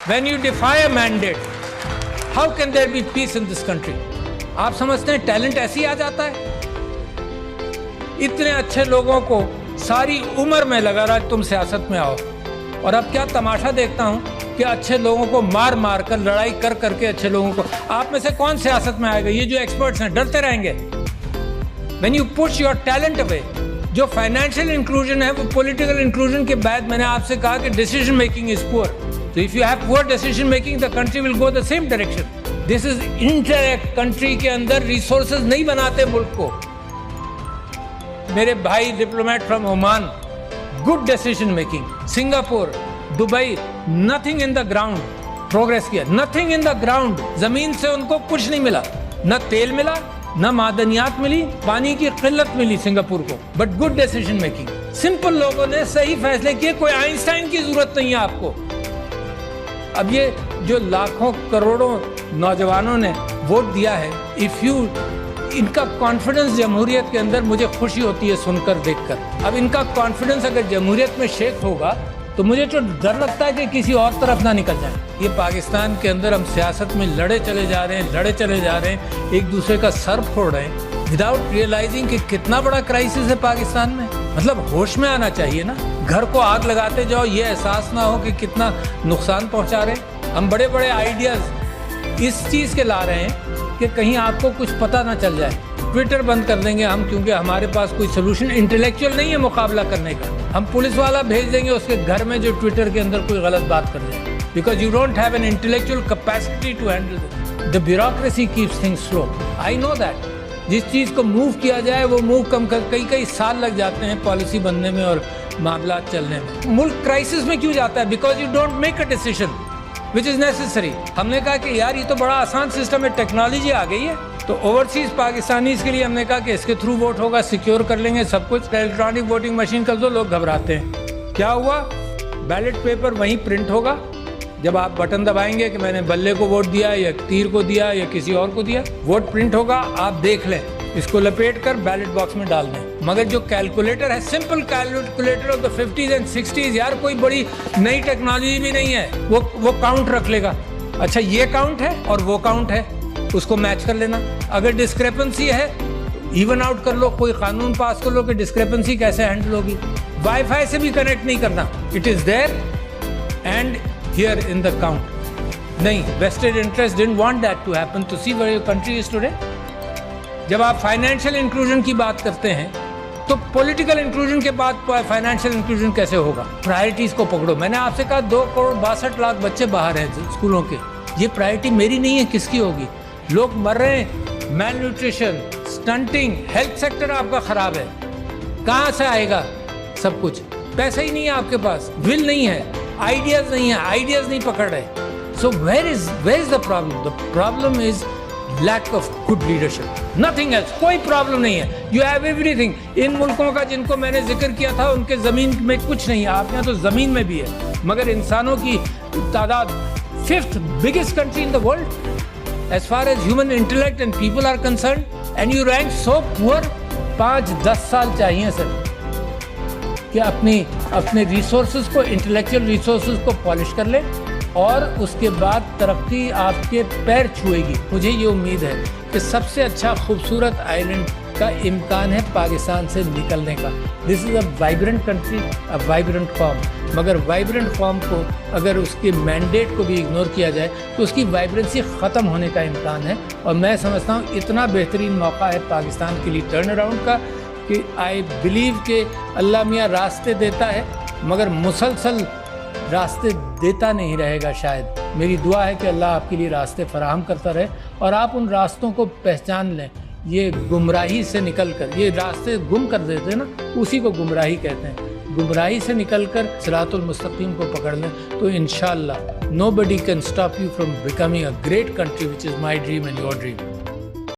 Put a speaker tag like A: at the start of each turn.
A: when you defy a mandate, how can there be peace in this country? آپ سمجھتے ہیں talent ایسے ہی آ جاتا ہے؟ اتنے اچھے لوگوں کو ساری عمر میں لگا رہا تم سیاست میں آؤ، اور اب کیا تماشا دیکھتا ہوں کہ اچھے لوگوں کو مار مار کر لڑائی کر کر کے اچھے لوگوں کو، آپ میں سے کون سیاست میں آئے گا؟ یہ جو ایکسپرٹس ہیں ڈرتے رہیں گے. when you push your talent away، جو فائنینشیل انکلوژن ہے وہ پولیٹیکل انکلوژن کے بعد میں نے آپ سے کہا کہ ڈیسیژن میکنگ از پور. So if you have poor decision making, the country will go the same direction. This is indirect country کے اندر ریسورسز نہیں بناتے ملک کو. میرے بھائی diplomat from Oman, good decision making. Singapore, Dubai, nothing in the ground progress کیا، nothing in the ground. زمین سے ان کو کچھ نہیں ملا، نہ تیل ملا، نہ معدنیات ملی، پانی کی قلت ملی سنگاپور کو، but good decision making. Simple لوگوں نے صحیح فیصلے کیے، کوئی آئنسٹائن کی ضرورت نہیں ہے آپ کو. اب یہ جو لاکھوں کروڑوں نوجوانوں نے ووٹ دیا ہے، ان کا کانفیڈنس جمہوریت کے اندر مجھے خوشی ہوتی ہے سن کر دیکھ کر. اب ان کا کانفیڈنس اگر جمہوریت میں شیک ہوگا تو مجھے تو ڈر لگتا ہے کہ کسی اور طرف نہ نکل جائیں. یہ پاکستان کے اندر ہم سیاست میں لڑے چلے جا رہے ہیں، ایک دوسرے کا سر پھوڑ رہے ہیں وداؤٹ ریئلائزنگ کہ کتنا بڑا کرائسس ہے پاکستان میں. مطلب ہوش میں آنا چاہیے نا. گھر کو آگ لگاتے جاؤ، یہ احساس نہ ہو کہ کتنا نقصان پہنچا رہے ہیں. ہم بڑے بڑے آئیڈیاز اس چیز کے لا رہے ہیں کہ کہیں آپ کو کچھ پتہ نہ چل جائے. ٹویٹر بند کر دیں گے ہم، کیونکہ ہمارے پاس کوئی سلوشن انٹلیکچوئل نہیں ہے مقابلہ کرنے کا. ہم پولیس والا بھیج دیں گے اس کے گھر میں جو ٹویٹر کے اندر کوئی غلط بات کر دیں، because you don't have an intellectual capacity to handle. The bureaucracy keeps things slow. I know that. جس چیز کو موو کیا جائے وہ موو کم کر کئی سال لگ جاتے ہیں پالیسی بننے میں اور معاملات چلنے میں. ملک کرائسس میں کیوں جاتا ہے؟ Because you don't make a decision which is necessary. ہم نے کہا کہ یار یہ تو بڑا آسان سسٹم ہے، ٹیکنالوجی آ گئی ہے، تو اوورسیز پاکستانیز کے لیے ہم نے کہا کہ اس کے تھرو ووٹ ہوگا، سیکیور کر لیں گے سب کچھ. الیکٹرانک ووٹنگ مشین کر دو، لوگ گھبراتے ہیں. کیا ہوا؟ بیلٹ پیپر وہیں پرنٹ ہوگا. جب آپ بٹن دبائیں گے کہ میں نے بلے کو ووٹ دیا یا تیر کو دیا یا کسی اور کو دیا، ووٹ پرنٹ ہوگا، آپ دیکھ لیں، اس کو لپیٹ کر بیلٹ باکس میں ڈال دیں. مگر جو کیلکولیٹر ہے، simple calculator of the 50s and 60s، یار کوئی بڑی نئی ٹیکنالوجی بھی نہیں ہے، وہ کاؤنٹ رکھ لے گا. اچھا یہ کاؤنٹ ہے اور وہ کاؤنٹ ہے، اس کو میچ کر لینا. اگر ڈسکریپنسی ہے ایون آؤٹ کر لو، کوئی قانون پاس کر لو کہ ڈسکریپنسی کیسے ہینڈل ہوگی. وائی فائی سے بھی کنیکٹ نہیں کرنا، it is there and here in the count. نہیں، vested interest don't want that to happen. To see where your country is today. جب آپ فائنینشیل انکلوژن کی بات کرتے ہیں تو پولیٹیکل انکلوژن کے بعد فائنینشیل انکلوژن کیسے ہوگا؟ پرائرٹیز کو پکڑو. میں نے آپ سے کہا 2.62 کروڑ بچے باہر ہیں اسکولوں کے. یہ پرائرٹی میری نہیں ہے، کس کی ہوگی؟ لوگ مر رہے ہیں، میل نیوٹریشن، سٹنٹنگ، ہیلتھ سیکٹر آپ کا خراب ہے. کہاں سے آئے گا سب کچھ؟ پیسہ ہی نہیں ہے آپ کے پاس، ول نہیں ہے، آئیڈیاز نہیں ہے، آئیڈیاز نہیں پکڑ رہے. So where is the problem? The problem is lack of good leadership, nothing else. کوئی پرابلم نہیں ہے. you have everything. ان ملکوں کا جن کو میں نے ذکر کیا تھا ان کے زمین میں کچھ نہیں ہے، آپ کے یہاں تو زمین میں بھی ہے، مگر انسانوں کی تعداد 5th biggest country in the world as far as human intellect and people are concerned, and you rank so poor. 5-10 سال چاہیے سر کہ اپنے ریسورسز کو، انٹلیکچوئل ریسورسز کو پالش کر لیں، اور اس کے بعد ترقی آپ کے پیر چھوئے گی. مجھے یہ امید ہے کہ سب سے اچھا خوبصورت آئیلینڈ کا امکان ہے پاکستان سے نکلنے کا. دس از اے وائبرنٹ کنٹری، اے وائبرنٹ قوم. مگر وائبرنٹ قوم کو اگر اس کے مینڈیٹ کو بھی اگنور کیا جائے تو اس کی وائبرنسی ختم ہونے کا امکان ہے. اور میں سمجھتا ہوں اتنا بہترین موقع ہے پاکستان کے لیے ٹرن اراؤنڈ کا کہ آئی بلیو کہ اللہ میاں راستے دیتا ہے مگر مسلسل راستے دیتا نہیں رہے گا شاید. میری دعا ہے کہ اللہ آپ کے لیے راستے فراہم کرتا رہے اور آپ ان راستوں کو پہچان لیں. یہ گمراہی سے نکل کر، یہ راستے گم کر دیتے ہیں نا، اسی کو گمراہی کہتے ہیں. گمراہی سے نکل کر صراط المستقیم کو پکڑ لیں تو انشاءاللہ nobody can stop you from becoming a great country, which is my dream and your dream.